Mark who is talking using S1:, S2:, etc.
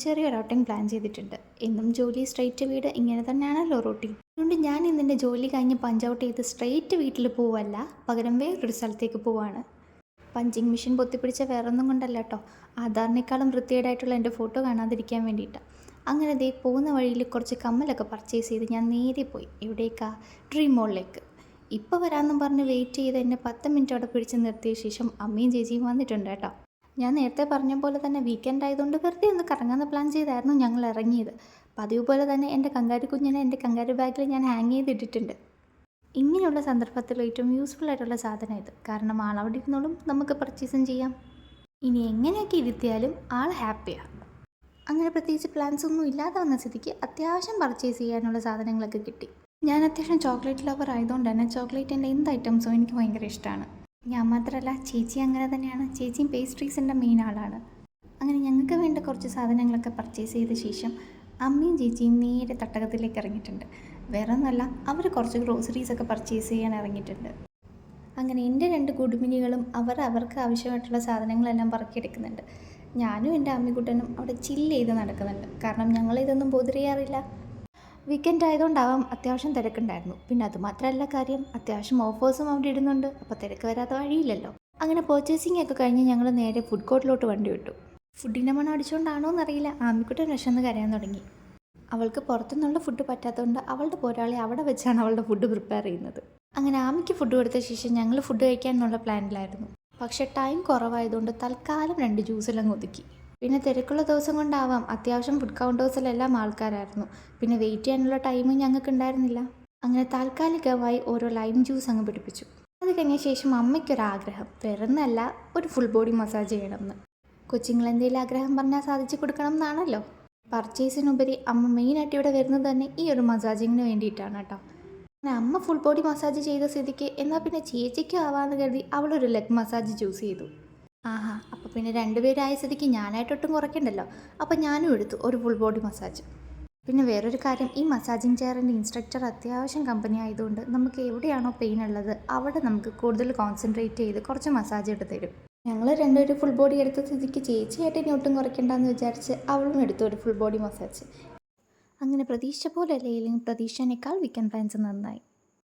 S1: ചെറിയൊരു outing plan ചെയ്തിട്ടുണ്ട്. എന്നും ജോലി സ്ട്രെയിറ്റ് വീട് ഇങ്ങനെ തന്നെയാണല്ലോ റൂട്ടീൻ. അതുകൊണ്ട് ഞാൻ ഇന്നെൻ്റെ ജോലി കഴിഞ്ഞ് പഞ്ച് ഔട്ട് ചെയ്ത് സ്ട്രെയിറ്റ് വീട്ടിൽ പോവല്ല, പകരം വേറൊരു സ്ഥലത്തേക്ക് പോവാണ്. പഞ്ചിങ് മെഷീൻ പൊത്തിപ്പിടിച്ച വേറൊന്നും കൊണ്ടല്ല കേട്ടോ, ആധാറിനേക്കാളും വൃത്തികേടായിട്ടുള്ള എൻ്റെ ഫോട്ടോ കാണാതിരിക്കാൻ വേണ്ടിയിട്ടാണ്. അങ്ങനെ ദേ പോകുന്ന വഴിയിൽ കുറച്ച് കമ്മലൊക്കെ പർച്ചേസ് ചെയ്ത് ഞാൻ നേരെ പോയി. എവിടേക്കാ? ഡ്രീം മോളിലേക്ക്. ഇപ്പോൾ വരാമെന്നും പറഞ്ഞ് വെയിറ്റ് ചെയ്ത് എന്നെ 10 മിനിറ്റ് അവിടെ പിടിച്ച് നിർത്തിയ ശേഷം അമ്മയും ചേച്ചിയും വന്നിട്ടുണ്ട് കേട്ടോ. ഞാൻ നേരത്തെ പറഞ്ഞ പോലെ തന്നെ വീക്കെൻഡ് ആയതുകൊണ്ട് വെറുതെ ഒന്ന് കറങ്ങാമെന്ന് പ്ലാൻ ചെയ്തായിരുന്നു ഞങ്ങൾ ഇറങ്ങിയത്. പതിവ് പോലെ തന്നെ എൻ്റെ കങ്കാരു കുഞ്ഞിനെ എൻ്റെ കങ്കാരു ബാഗിൽ ഞാൻ ഹാങ് ചെയ്തിട്ടിട്ടുണ്ട്. ഇങ്ങനെയുള്ള സന്ദർഭത്തിൽ ഏറ്റവും യൂസ്ഫുൾ ആയിട്ടുള്ള സാധനം ഇത്. കാരണം ആളവിടെ ഇരുന്നോളും, നമുക്ക് പർച്ചേസും ചെയ്യാം. ഇനി എങ്ങനെയൊക്കെ ഇരുത്തിയാലും ആൾ ഹാപ്പിയാണ്. അങ്ങനെ പ്രത്യേകിച്ച് പ്ലാൻസ് ഒന്നും ഇല്ലാതെ വന്ന സ്ഥിതിക്ക് അത്യാവശ്യം പർച്ചേസ് ചെയ്യാനുള്ള സാധനങ്ങളൊക്കെ കിട്ടി. ഞാൻ അത്യാവശ്യം ചോക്ലേറ്റ് ലവർ ആയതുകൊണ്ട് തന്നെ ചോക്ലേറ്റിൻ്റെ എന്ത് ഐറ്റംസും എനിക്ക് ഭയങ്കര ഇഷ്ടമാണ്. ഞാൻ മാത്രമല്ല, ചേച്ചി അങ്ങനെ തന്നെയാണ്. ചേച്ചിയും പേസ്ട്രീസിൻ്റെ മെയിൻ ആളാണ്. അങ്ങനെ ഞങ്ങൾക്ക് വേണ്ട കുറച്ച് സാധനങ്ങളൊക്കെ പർച്ചേസ് ചെയ്ത ശേഷം അമ്മയും ചേച്ചിയും നേരെ തട്ടകത്തിലേക്ക് ഇറങ്ങിയിട്ടുണ്ട്. വേറെ ഒന്നല്ല, അവർ കുറച്ച് ഗ്രോസറീസൊക്കെ പർച്ചേസ് ചെയ്യാൻ ഇറങ്ങിയിട്ടുണ്ട്. അങ്ങനെ എൻ്റെ 2 കുടുംബിനികളും അവർക്ക് ആവശ്യമായിട്ടുള്ള സാധനങ്ങളെല്ലാം പറക്കിയെടുക്കുന്നുണ്ട്. ഞാനും എൻ്റെ അമ്മിക്കുട്ടനും അവിടെ ചില്ല് ചെയ്ത് നടക്കുന്നുണ്ട്. കാരണം ഞങ്ങളിതൊന്നും ബോധറിയാറില്ല. വീക്കെൻഡ് ആയതുകൊണ്ടാവാം അത്യാവശ്യം തിരക്കുണ്ടായിരുന്നു. പിന്നെ അതുമാത്രമല്ല കാര്യം, അത്യാവശ്യം ഓഫേഴ്സും അവിടെ ഇടുന്നുണ്ട്. അപ്പോൾ തിരക്ക് വരാത്ത വഴിയില്ലല്ലോ. അങ്ങനെ പർച്ചേസിംഗ് ഒക്കെ കഴിഞ്ഞ് ഞങ്ങൾ നേരെ ഫുഡ് കോർട്ടിലോട്ട് വണ്ടി വിട്ടു. ഫുഡിൻ്റെ മണം അടിച്ചുകൊണ്ടാണോ എന്നറിയില്ല, ആമിക്കുട്ടൻ വിശന്ന് കരയാൻ തുടങ്ങി. അവൾക്ക് പുറത്തുനിന്നുള്ള ഫുഡ് പറ്റാത്തതുകൊണ്ട് അവളുടെ പോരാളി അവിടെ വെച്ചാണ് അവളുടെ ഫുഡ് പ്രിപ്പയർ ചെയ്യുന്നത്. അങ്ങനെ ആമിക്ക് ഫുഡ് കൊടുത്ത ശേഷം ഞങ്ങൾ ഫുഡ് കഴിക്കാനുള്ള പ്ലാനിലായിരുന്നു. പക്ഷേ ടൈം കുറവായതുകൊണ്ട് തൽക്കാലം 2 ജ്യൂസെല്ലാം ഒതുക്കി. പിന്നെ തിരക്കുള്ള ദിവസം കൊണ്ടാവാം അത്യാവശ്യം ഫുഡ് കൗണ്ടേഴ്സിലെല്ലാം ആൾക്കാരായിരുന്നു. പിന്നെ വെയിറ്റ് ചെയ്യാനുള്ള ടൈമും ഞങ്ങൾക്ക് ഉണ്ടായിരുന്നില്ല. അങ്ങനെ താൽക്കാലികമായി ഓരോ ലൈം ജ്യൂസ് അങ്ങ് പിടിപ്പിച്ചു. അത് കഴിഞ്ഞ ശേഷം അമ്മയ്ക്കൊരാഗ്രഹം, വേറൊന്നല്ല, ഒരു ഫുൾ ബോഡി മസാജ് ചെയ്യണമെന്ന്. കൊച്ചുങ്ങൾ എന്തെങ്കിലും ആഗ്രഹം പറഞ്ഞാൽ സാധിച്ചു കൊടുക്കണം എന്നാണല്ലോ. പർച്ചേസിനുപരി അമ്മ മെയിനായിട്ട് ഇവിടെ വരുന്നത് തന്നെ ഈ ഒരു മസാജിങ്ങിന് വേണ്ടിയിട്ടാണ് കേട്ടോ. അങ്ങനെ അമ്മ ഫുൾ ബോഡി മസാജ് ചെയ്ത സ്ഥിതിക്ക് എന്നാൽ പിന്നെ ചേച്ചിക്കും ആവാമെന്ന് കരുതി അവളൊരു ലെഗ് മസാജ് ചൂസ് ചെയ്തു. ആഹാ, അപ്പോൾ പിന്നെ 2 പേരായ സ്ഥിതിക്ക് ഞാനായിട്ടൊട്ടും കുറയ്ക്കണ്ടല്ലോ. അപ്പോൾ ഞാനും എടുത്തു ഒരു ഫുൾ ബോഡി മസാജ്. പിന്നെ വേറൊരു കാര്യം, ഈ മസാജിങ് ചെയറിൻ്റെ ഇൻസ്ട്രക്ടർ അത്യാവശ്യം കമ്പനി ആയതുകൊണ്ട് നമുക്ക് എവിടെയാണോ പെയിൻ ഉള്ളത് അവിടെ നമുക്ക് കൂടുതൽ കോൺസെൻട്രേറ്റ് ചെയ്ത് കുറച്ച് മസാജ് എടുത്ത് തരും. ഞങ്ങൾ 2 ഒരു ഫുൾ ബോഡി എടുത്ത സ്ഥിതിക്ക് ചേച്ചിയായിട്ട് ഇനി ഒട്ടും കുറയ്ക്കണ്ടെന്ന് വിചാരിച്ച് അവളും എടുത്തു ഒരു ഫുൾ ബോഡി മസാജ്. അങ്ങനെ പ്രതീക്ഷ പോലെ അല്ലെങ്കിലും പ്രതീക്ഷേനേക്കാൾ വീക്കെൻഡ് പ്ലാൻസ് നന്നായി.